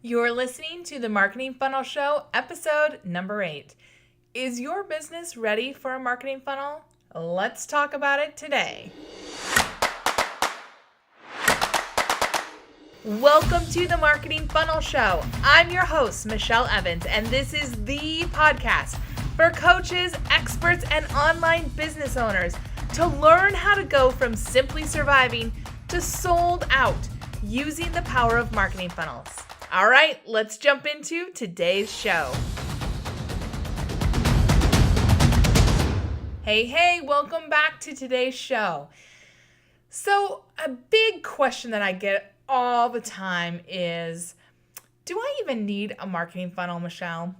You're listening to the Marketing Funnel Show, episode number 8. Is your business ready for a marketing funnel? Let's talk about it today. Welcome to the Marketing Funnel Show. I'm your host, Michelle Evans, and this is the podcast for coaches, experts, and online business owners to learn how to go from simply surviving to sold out using the power of marketing funnels. All right, let's jump into today's show. Hey, welcome back to today's show. So, a big question that I get all the time is, do I even need a marketing funnel, Michelle?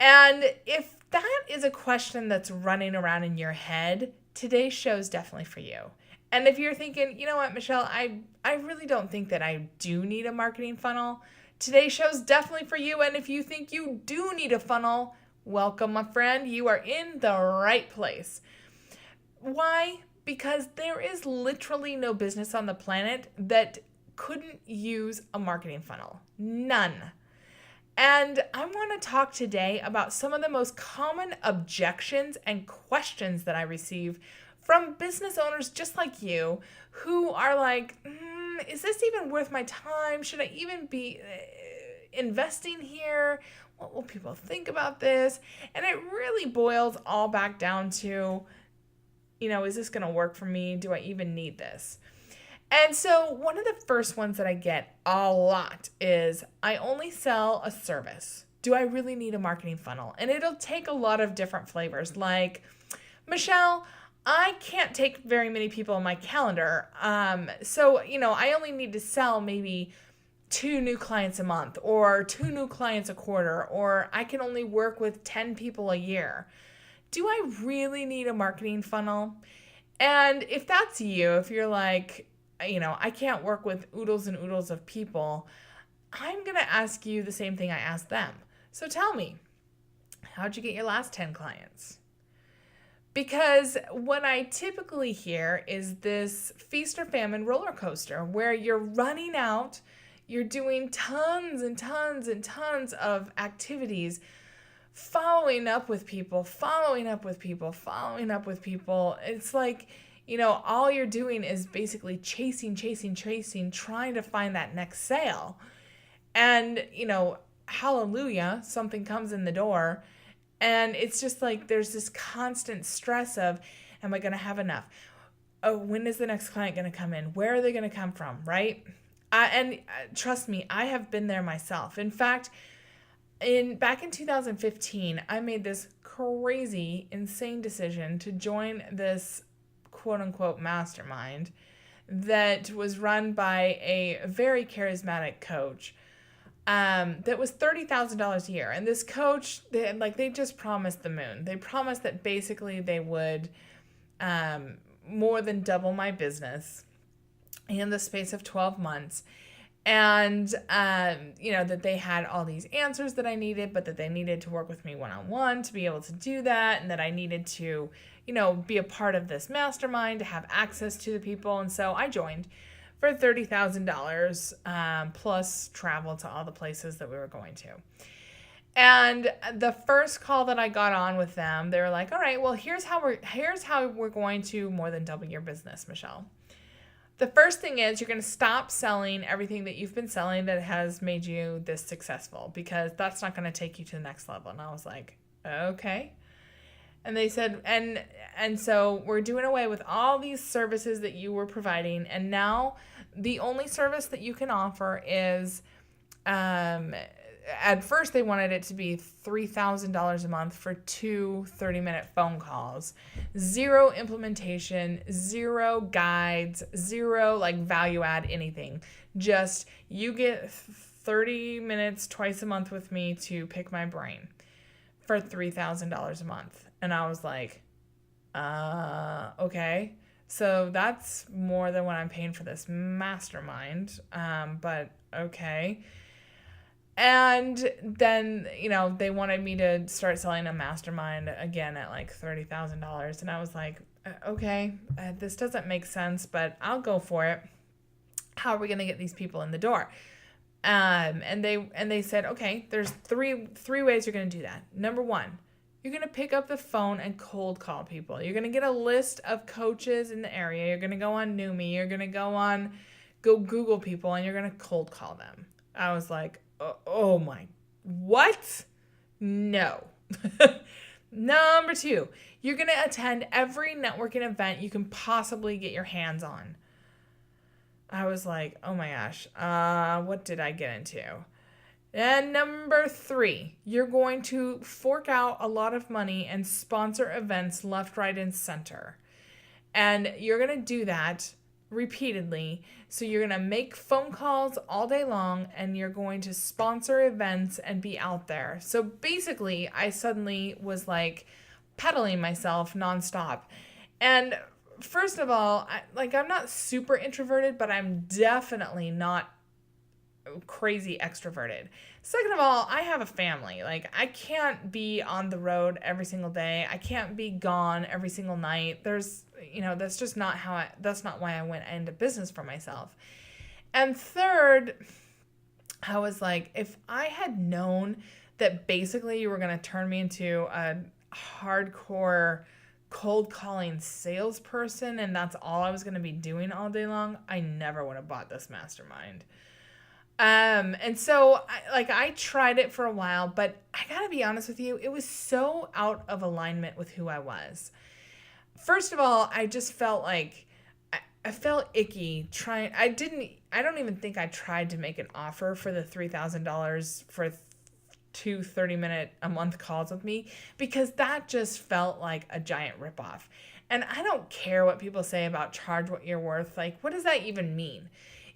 And if that is a question that's running around in your head, today's show is definitely for you. And if you're thinking, you know what, Michelle, I really don't think that I do need a marketing funnel, today's show is definitely for you. And if you think you do need a funnel, welcome, my friend. You are in the right place. Why? Because there is literally no business on the planet that couldn't use a marketing funnel. None. And I want to talk today about some of the most common objections and questions that I receive from business owners just like you who are like, is this even worth my time? Should I even be investing here? What will people think about this? And it really boils all back down to, is this going to work for me? Do I even need this? And so one of the first ones that I get a lot is, I only sell a service. Do I really need a marketing funnel? And it'll take a lot of different flavors. Like, Michelle, I can't take very many people on my calendar. So I only need to sell maybe 2 new clients a month or 2 new clients a quarter, or I can only work with 10 people a year. Do I really need a marketing funnel? And if that's you, if you're like, I can't work with oodles and oodles of people, I'm going to ask you the same thing I asked them. So tell me, how'd you get your last 10 clients? Because what I typically hear is this feast or famine roller coaster where you're running out, you're doing tons and tons and tons of activities, following up with people. It's like, all you're doing is basically chasing, trying to find that next sale. And, hallelujah, something comes in the door. And it's just like there's this constant stress of, am I going to have enough? Oh, when is the next client going to come in? Where are they going to come from, right? And trust me, I have been there myself. In fact, back in 2015, I made this crazy, insane decision to join this quote-unquote mastermind that was run by a very charismatic coach. That was $30,000 a year. And this coach, they just promised the moon. They promised that basically they would more than double my business in the space of 12 months. And, that they had all these answers that I needed, but that they needed to work with me one-on-one to be able to do that. And that I needed to, be a part of this mastermind to have access to the people. And so I joined for $30,000 plus travel to all the places that we were going to. And the first call that I got on with them, they were like, all right, well, here's how we're going to more than double your business, Michelle. The first thing is you're going to stop selling everything that you've been selling that has made you this successful, because that's not going to take you to the next level. And I was like, okay. And they said, and so we're doing away with all these services that you were providing. And now the only service that you can offer is, at first they wanted it to be $3,000 a month for 2 30-minute phone calls, 0 implementation, 0 guides, 0 value add anything. Just you get 30 minutes twice a month with me to pick my brain for $3,000 a month. And I was like, okay. So that's more than what I'm paying for this mastermind. But okay. And then, they wanted me to start selling a mastermind again at $30,000. And I was like, okay, this doesn't make sense, but I'll go for it. How are we going to get these people in the door? And they said, okay, there's three ways you're going to do that. Number one, you're going to pick up the phone and cold call people. You're going to get a list of coaches in the area. You're going to go on Numi. You're going to go Google people, and you're going to cold call them. I was like, oh my, what? No. Number two, you're going to attend every networking event you can possibly get your hands on. I was like, oh my gosh, what did I get into? And number three, you're going to fork out a lot of money and sponsor events left, right, and center. And you're going to do that repeatedly. So you're going to make phone calls all day long, and you're going to sponsor events and be out there. So basically, I suddenly was like pedaling myself nonstop. And first of all, I'm not super introverted, but I'm definitely not crazy extroverted. Second of all, I have a family. Like, I can't be on the road every single day. I can't be gone every single night. That's just not that's not why I went into business for myself. And third, I was like, if I had known that basically you were going to turn me into a hardcore cold calling salesperson and that's all I was going to be doing all day long, I never would have bought this mastermind. And so I tried it for a while, but I gotta be honest with you, it was so out of alignment with who I was. First of all, I just felt like I felt icky trying. I don't even think I tried to make an offer for the $3,000 for 2 30-minute a month calls with me, because that just felt like a giant ripoff. And I don't care what people say about charge what you're worth. Like, what does that even mean?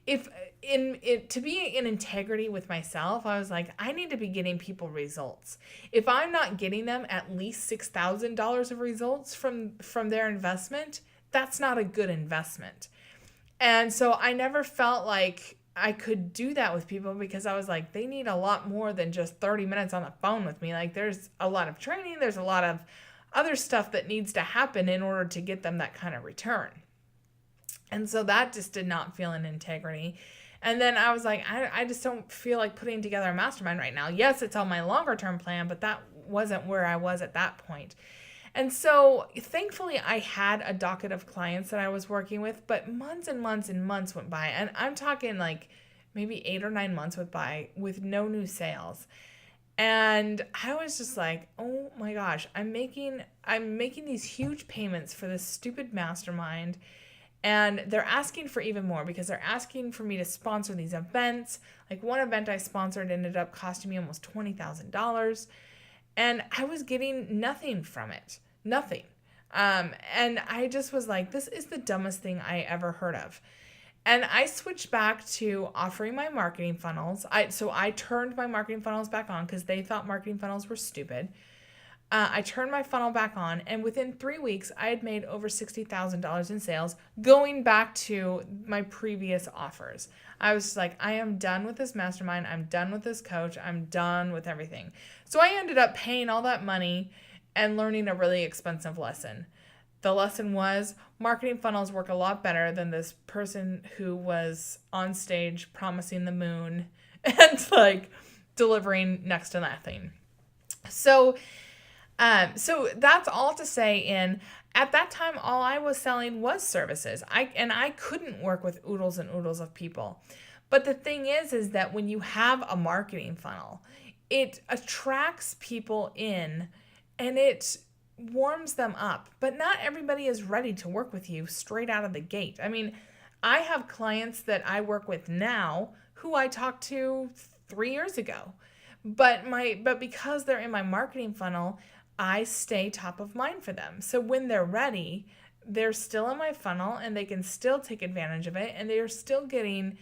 If to be in integrity with myself, I was like, I need to be getting people results. If I'm not getting them at least $6,000 of results from their investment, that's not a good investment. And so I never felt like I could do that with people, because I was like, they need a lot more than just 30 minutes on the phone with me. Like, there's a lot of training, there's a lot of other stuff that needs to happen in order to get them that kind of return. And so that just did not feel in integrity. And then I was like, I just don't feel like putting together a mastermind right now. Yes, it's on my longer term plan, but that wasn't where I was at that point. And so thankfully I had a docket of clients that I was working with, but months and months and months went by. And I'm talking like maybe 8 or 9 months went by with no new sales. And I was just like, oh my gosh, I'm making these huge payments for this stupid mastermind. And they're asking for even more, because they're asking for me to sponsor these events. Like, one event I sponsored ended up costing me almost $20,000. And I was getting nothing from it. Nothing. And I just was like, this is the dumbest thing I ever heard of. And I switched back to offering my marketing funnels. So I turned my marketing funnels back on, because they thought marketing funnels were stupid. I turned my funnel back on, and within 3 weeks, I had made over $60,000 in sales, going back to my previous offers. I was just like, I am done with this mastermind. I'm done with this coach. I'm done with everything. So I ended up paying all that money and learning a really expensive lesson. The lesson was, marketing funnels work a lot better than this person who was on stage promising the moon and like delivering next to nothing. So that's all to say at that time, all I was selling was services. I couldn't work with oodles and oodles of people. But the thing is that when you have a marketing funnel, it attracts people in and it warms them up. But not everybody is ready to work with you straight out of the gate. I mean, I have clients that I work with now who I talked to 3 years ago. But because they're in my marketing funnel, I stay top of mind for them. So when they're ready, they're still in my funnel and they can still take advantage of it, and they're still getting,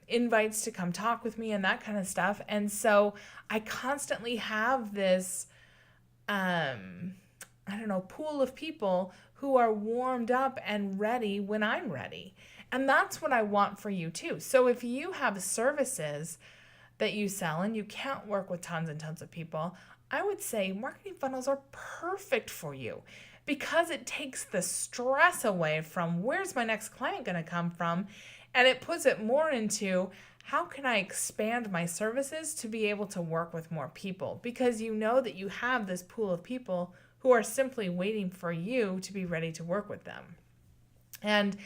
invites to come talk with me and that kind of stuff. And so I constantly have this, pool of people who are warmed up and ready when I'm ready. And that's what I want for you too. So if you have services that you sell and you can't work with tons and tons of people, I would say marketing funnels are perfect for you, because it takes the stress away from where's my next client going to come from, and it puts it more into how can I expand my services to be able to work with more people? Because you know that you have this pool of people who are simply waiting for you to be ready to work with them. And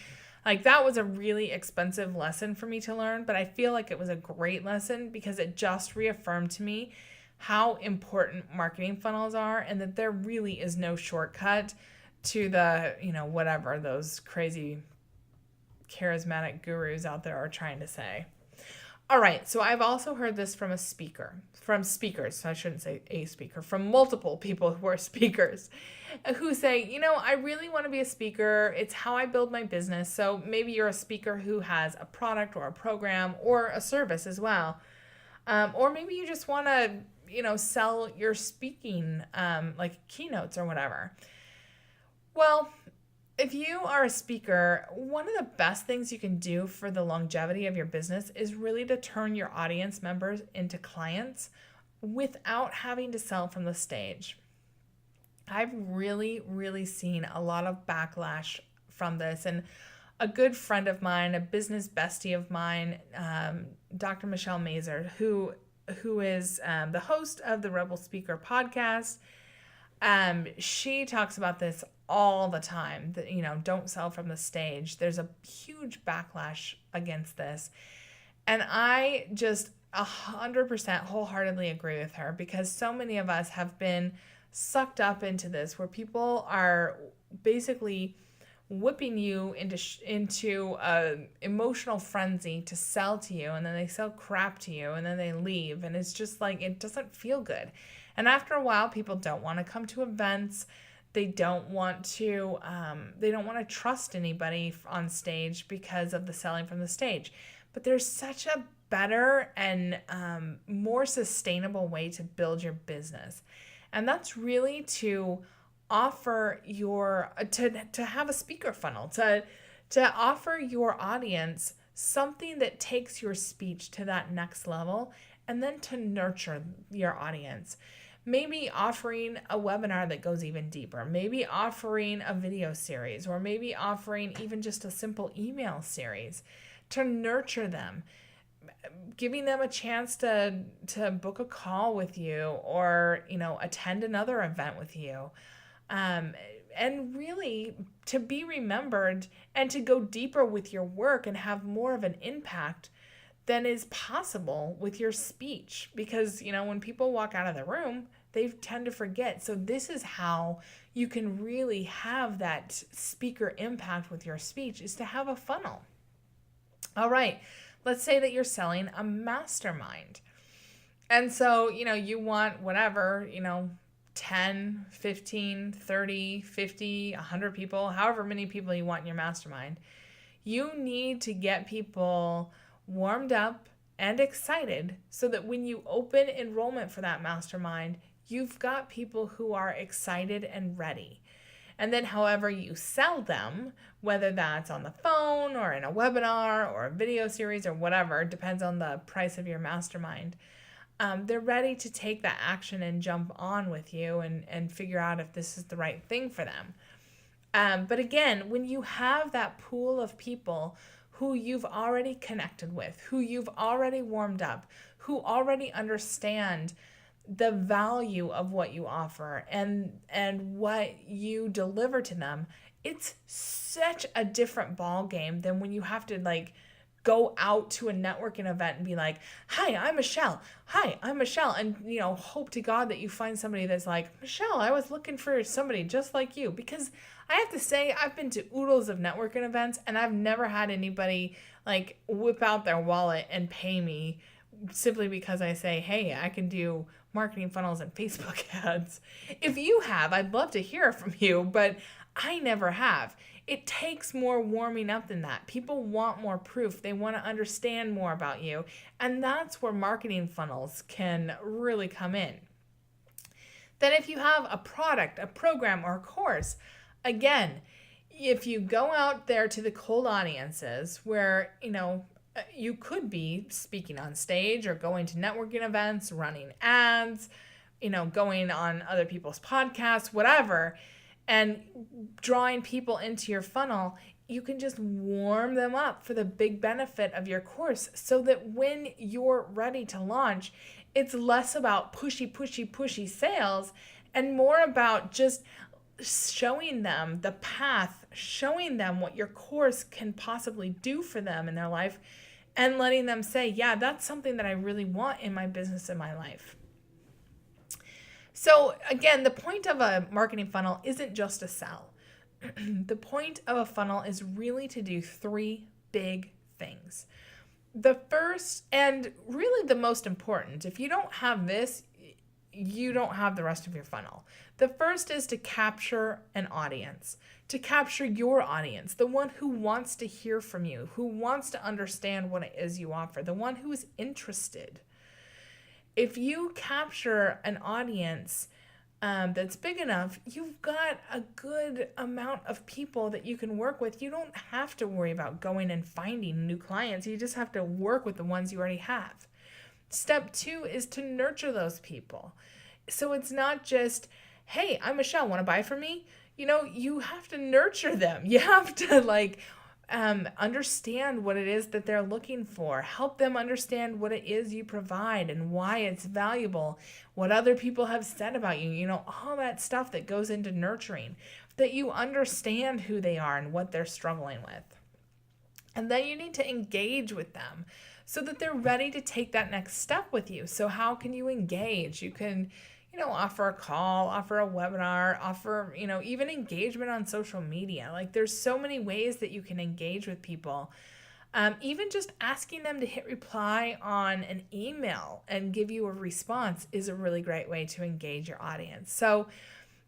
like that was a really expensive lesson for me to learn, but I feel like it was a great lesson because it just reaffirmed to me how important marketing funnels are and that there really is no shortcut to the, whatever those crazy charismatic gurus out there are trying to say. All right, so I've also heard this from speakers, so I shouldn't say a speaker, from multiple people who are speakers who say, I really want to be a speaker. It's how I build my business. So maybe you're a speaker who has a product or a program or a service as well. Or maybe you just want to, sell your speaking, like keynotes or whatever. Well, if you are a speaker, one of the best things you can do for the longevity of your business is really to turn your audience members into clients without having to sell from the stage. I've really, really seen a lot of backlash from this. And a good friend of mine, a business bestie of mine, Dr. Michelle Mazur, who is the host of the Rebel Speaker podcast, she talks about this all the time, that, don't sell from the stage. There's a huge backlash against this. And I just 100% wholeheartely agree with her because so many of us have been sucked up into this where people are basically whipping you into a emotional frenzy to sell to you, and then they sell crap to you, and then they leave, and it's just like it doesn't feel good. And after a while, people don't want to come to events. They don't want to trust anybody on stage because of the selling from the stage. But there's such a better and more sustainable way to build your business. And that's really to offer to have a speaker funnel, to offer your audience something that takes your speech to that next level, and then to nurture your audience. Maybe offering a webinar that goes even deeper, maybe offering a video series, or maybe offering even just a simple email series to nurture them, giving them a chance to book a call with you or, attend another event with you. And really to be remembered and to go deeper with your work and have more of an impact than is possible with your speech. Because, when people walk out of the room, they tend to forget. So this is how you can really have that speaker impact with your speech, is to have a funnel. All right, let's say that you're selling a mastermind. And so, you want whatever, 10, 15, 30, 50, 100 people, however many people you want in your mastermind. You need to get people warmed up and excited so that when you open enrollment for that mastermind, you've got people who are excited and ready. And then however you sell them, whether that's on the phone or in a webinar or a video series or whatever, depends on the price of your mastermind, they're ready to take that action and jump on with you and figure out if this is the right thing for them. But again, when you have that pool of people who you've already connected with, who you've already warmed up, who already understand the value of what you offer and what you deliver to them, it's such a different ball game than when you have to go out to a networking event and be like, hi, I'm Michelle. Hi, I'm Michelle. And, hope to God that you find somebody that's like, Michelle, I was looking for somebody just like you. Because I have to say, I've been to oodles of networking events and I've never had anybody whip out their wallet and pay me simply because I say, hey, I can do marketing funnels and Facebook ads. If you have, I'd love to hear from you, but I never have. It takes more warming up than that. People want more proof. They want to understand more about you. And that's where marketing funnels can really come in. Then if you have a product, a program, or a course, again, if you go out there to the cold audiences where, you could be speaking on stage or going to networking events, running ads, going on other people's podcasts, whatever, and drawing people into your funnel, you can just warm them up for the big benefit of your course so that when you're ready to launch, it's less about pushy sales and more about just showing them the path, showing them what your course can possibly do for them in their life, and letting them say, yeah, that's something that I really want in my business and my life. So again, the point of a marketing funnel isn't just to sell. The point of a funnel is really to do three big things. The first, and really the most important, if you don't have this, you don't have the rest of your funnel. The first is to capture an audience, to capture your audience, the one who wants to hear from you, who wants to understand what it is you offer, the one who is interested. If you capture an audience that's big enough, you've got a good amount of people that you can work with. You don't have to worry about going and finding new clients. You just have to work with the ones you already have. Step 2 is to nurture those people. So it's not just, hey, I'm Michelle, want to buy from me? You have to nurture them. You have to understand what it is that they're looking for. Help them understand what it is you provide and why it's valuable, what other people have said about you, all that stuff that goes into nurturing, that you understand who they are and what they're struggling with. And then you need to engage with them so that they're ready to take that next step with you. So how can you engage? You can offer a call, offer a webinar, offer, even engagement on social media. There's so many ways that you can engage with people. Even just asking them to hit reply on an email and give you a response is a really great way to engage your audience. So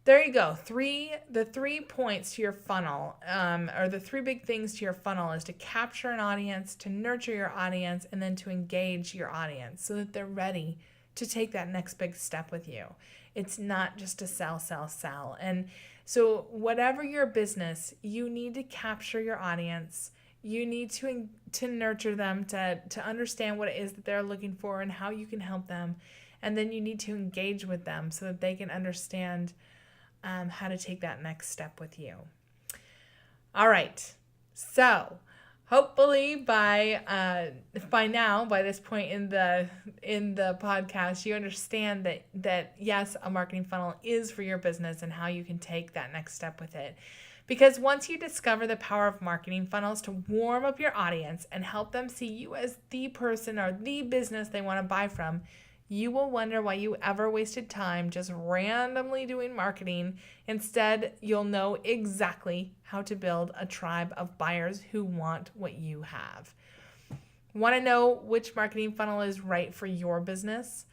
there you go. The 3 points to your funnel, or the 3 big things to your funnel, is to capture an audience, to nurture your audience, and then to engage your audience so that they're ready to take that next big step with you. It's not just to sell. And so whatever your business, you need to capture your audience. You need to nurture them, to understand what it is that they're looking for and how you can help them. And then you need to engage with them so that they can understand how to take that next step with you. All right. So hopefully by now, by this point in the podcast, you understand that yes, a marketing funnel is for your business and how you can take that next step with it. Because once you discover the power of marketing funnels to warm up your audience and help them see you as the person or the business they want to buy from, you will wonder why you ever wasted time just randomly doing marketing. Instead, you'll know exactly how to build a tribe of buyers who want what you have. Want to know which marketing funnel is right for your business?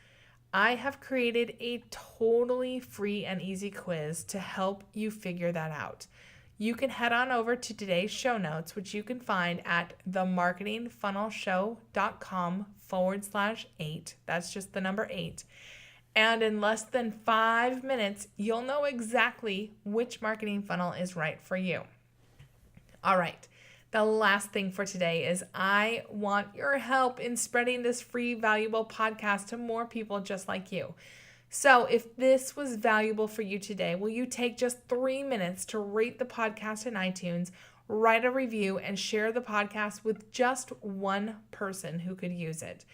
I have created a totally free and easy quiz to help you figure that out. You can head on over to today's show notes, which you can find at themarketingfunnelshow.com/8. That's just the number 8. And in less than 5 minutes, you'll know exactly which marketing funnel is right for you. All right. The last thing for today is I want your help in spreading this free, valuable podcast to more people just like you. So if this was valuable for you today, will you take just 3 minutes to rate the podcast in iTunes, write a review, and share the podcast with just one person who could use it?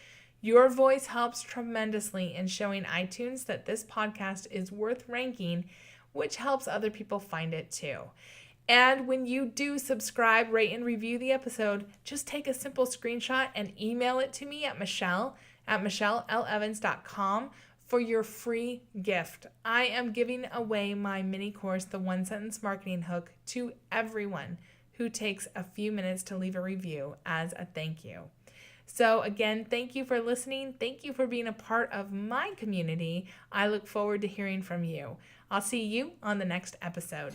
Your voice helps tremendously in showing iTunes that this podcast is worth ranking, which helps other people find it too. And when you do subscribe, rate, and review the episode, just take a simple screenshot and email it to me at michelle@michellelevans.com for your free gift. I am giving away my mini course, The One Sentence Marketing Hook, to everyone who takes a few minutes to leave a review as a thank you. So again, thank you for listening. Thank you for being a part of my community. I look forward to hearing from you. I'll see you on the next episode.